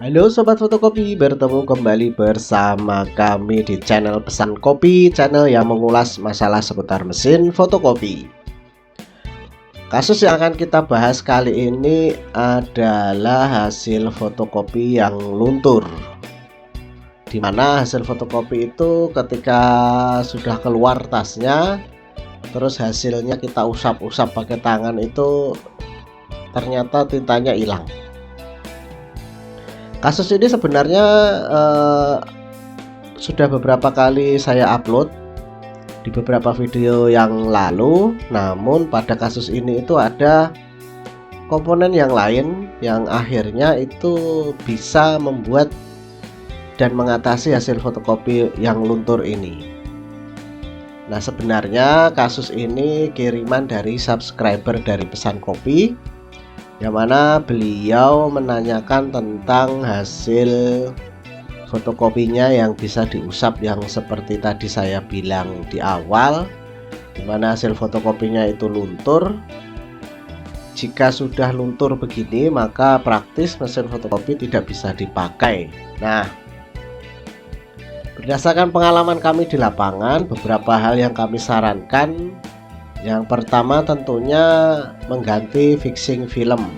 Halo Sobat Fotokopi, bertemu kembali bersama kami di channel Pesan Kopi, channel yang mengulas masalah seputar mesin fotokopi. Kasus yang akan kita bahas kali ini adalah hasil fotokopi yang luntur, dimana hasil fotokopi itu ketika sudah keluar tasnya, terus hasilnya kita usap-usap pakai tangan itu ternyata tintanya hilang. Kasus ini sebenarnya sudah beberapa kali saya upload di beberapa video yang lalu, namun pada kasus ini itu ada komponen yang lain yang akhirnya itu bisa membuat dan mengatasi hasil fotokopi yang luntur ini. Nah, sebenarnya kasus ini kiriman dari subscriber dari Pesan Kopi, yang mana beliau menanyakan tentang hasil fotokopinya yang bisa diusap, yang seperti tadi saya bilang di awal, dimana hasil fotokopinya itu luntur. Jika sudah luntur begini, maka praktis mesin fotokopi tidak bisa dipakai. Nah, berdasarkan pengalaman kami di lapangan, beberapa hal yang kami sarankan. Yang pertama tentunya mengganti fixing film,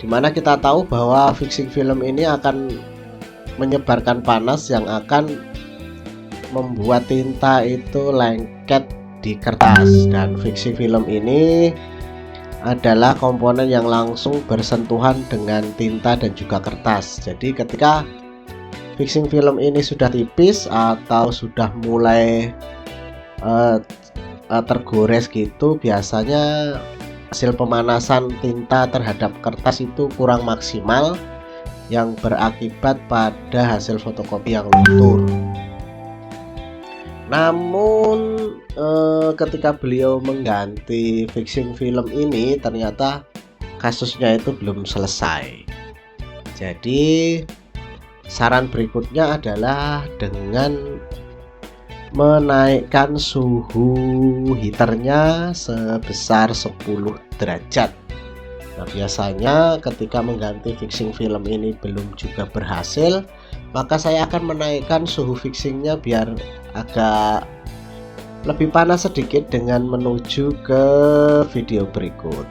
dimana kita tahu bahwa fixing film ini akan menyebarkan panas yang akan membuat tinta itu lengket di kertas, dan fixing film ini adalah komponen yang langsung bersentuhan dengan tinta dan juga kertas. Jadi ketika fixing film ini sudah tipis atau sudah mulai tergores gitu, biasanya hasil pemanasan tinta terhadap kertas itu kurang maksimal, yang berakibat pada hasil fotokopi yang luntur. Namun ketika beliau mengganti fixing film ini, ternyata kasusnya itu belum selesai. Jadi saran berikutnya adalah dengan menaikkan suhu heaternya sebesar 10 derajat. Nah, biasanya ketika mengganti fixing film ini belum juga berhasil, maka saya akan menaikkan suhu fixingnya biar agak lebih panas sedikit dengan menuju ke video berikut.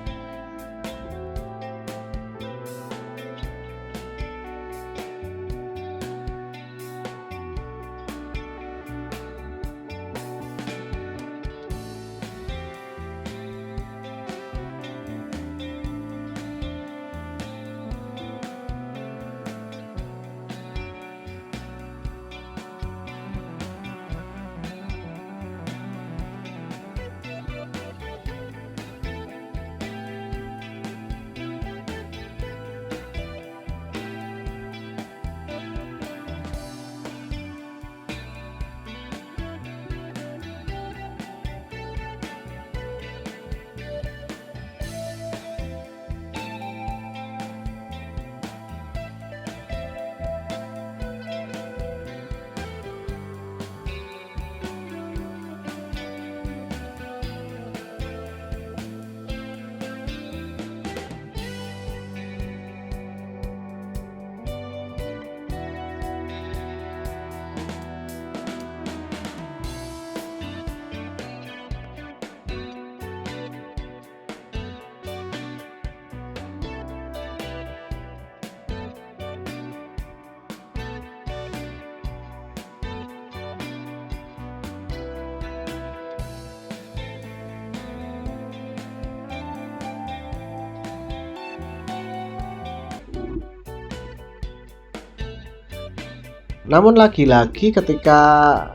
Namun lagi-lagi ketika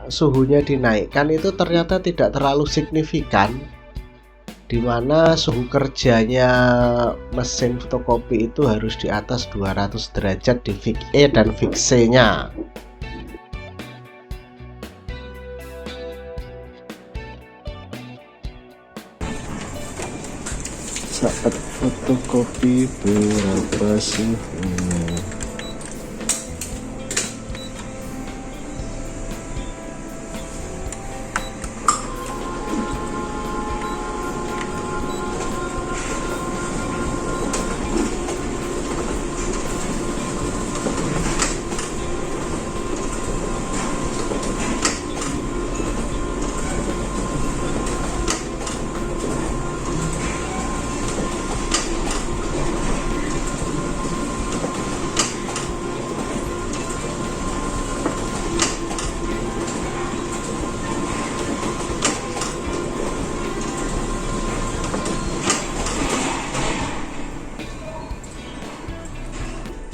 suhunya dinaikkan itu ternyata tidak terlalu signifikan, dimana suhu kerjanya mesin fotokopi itu harus di atas 200 derajat di fix E dan fix C nya. Saat fotokopi berapa suhunya?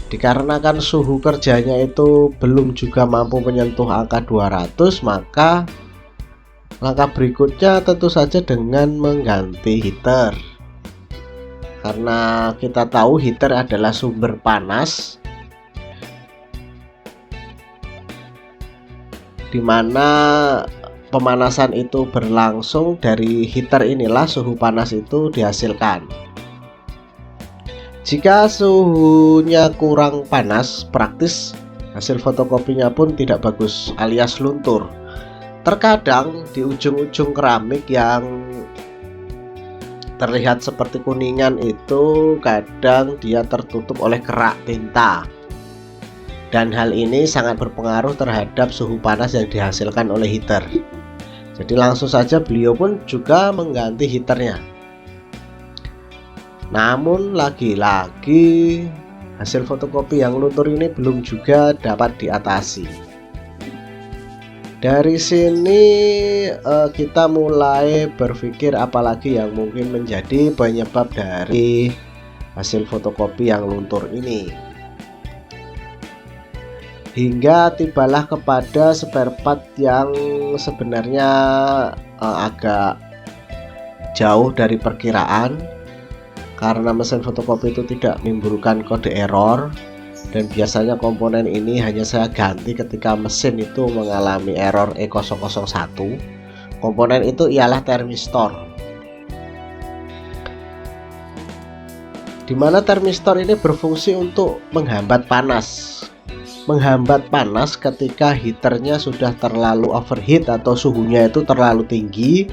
Dikarenakan suhu kerjanya itu belum juga mampu menyentuh angka 200, maka langkah berikutnya tentu saja dengan mengganti heater. Karena kita tahu heater adalah sumber panas, dimana pemanasan itu berlangsung dari heater, inilah suhu panas itu dihasilkan. Jika suhunya kurang panas, praktis hasil fotokopinya pun tidak bagus alias luntur. Terkadang di ujung-ujung keramik yang terlihat seperti kuningan itu kadang dia tertutup oleh kerak tinta, dan hal ini sangat berpengaruh terhadap suhu panas yang dihasilkan oleh heater. Jadi langsung saja beliau pun juga mengganti heaternya. Namun lagi-lagi hasil fotokopi yang luntur ini belum juga dapat diatasi. Dari sini kita mulai berpikir apalagi yang mungkin menjadi penyebab dari hasil fotokopi yang luntur ini. Hingga tibalah kepada spare part yang sebenarnya agak jauh dari perkiraan, karena mesin fotokopi itu tidak menimbulkan kode error, dan biasanya komponen ini hanya saya ganti ketika mesin itu mengalami error E001. Komponen itu ialah termistor, dimana termistor ini berfungsi untuk menghambat panas ketika heaternya sudah terlalu overheat atau suhunya itu terlalu tinggi.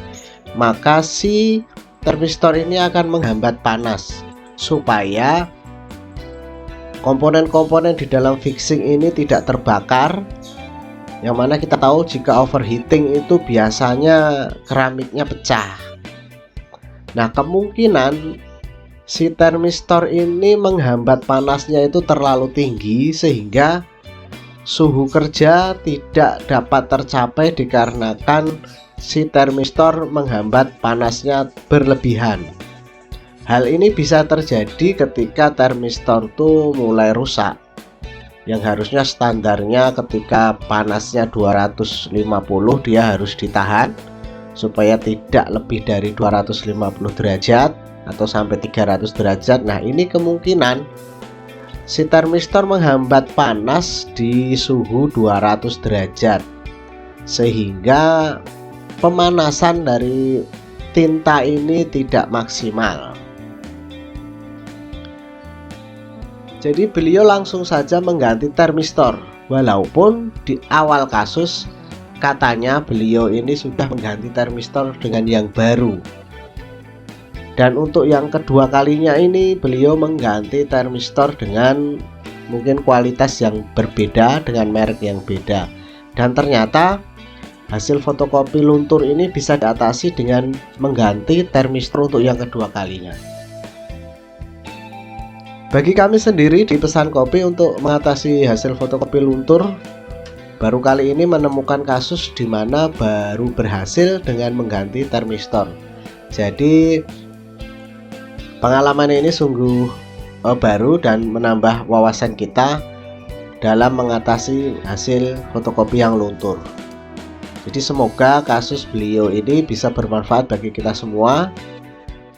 Maka si termistor ini akan menghambat panas supaya komponen-komponen di dalam fixing ini tidak terbakar, yang mana kita tahu jika overheating itu biasanya keramiknya pecah. Nah, kemungkinan si termistor ini menghambat panasnya itu terlalu tinggi sehingga suhu kerja tidak dapat tercapai dikarenakan si termistor menghambat panasnya berlebihan. Hal ini bisa terjadi ketika termistor itu mulai rusak, yang harusnya standarnya ketika panasnya 250 dia harus ditahan supaya tidak lebih dari 250 derajat atau sampai 300 derajat. Nah, ini kemungkinan si termistor menghambat panas di suhu 200 derajat sehingga pemanasan dari tinta ini tidak maksimal. Jadi beliau langsung saja mengganti termistor, walaupun di awal kasus katanya beliau ini sudah mengganti termistor dengan yang baru. Dan untuk yang kedua kalinya ini beliau mengganti termistor dengan mungkin kualitas yang berbeda, dengan merek yang beda. Dan ternyata hasil fotokopi luntur ini bisa diatasi dengan mengganti termistor untuk yang kedua kalinya. Bagi kami sendiri di Pesan Kopi, untuk mengatasi hasil fotokopi luntur, baru kali ini menemukan kasus di mana baru berhasil dengan mengganti termistor. Jadi pengalaman ini sungguh baru dan menambah wawasan kita dalam mengatasi hasil fotokopi yang luntur. Jadi semoga kasus beliau ini bisa bermanfaat bagi kita semua.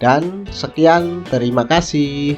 Dan sekian, terima kasih.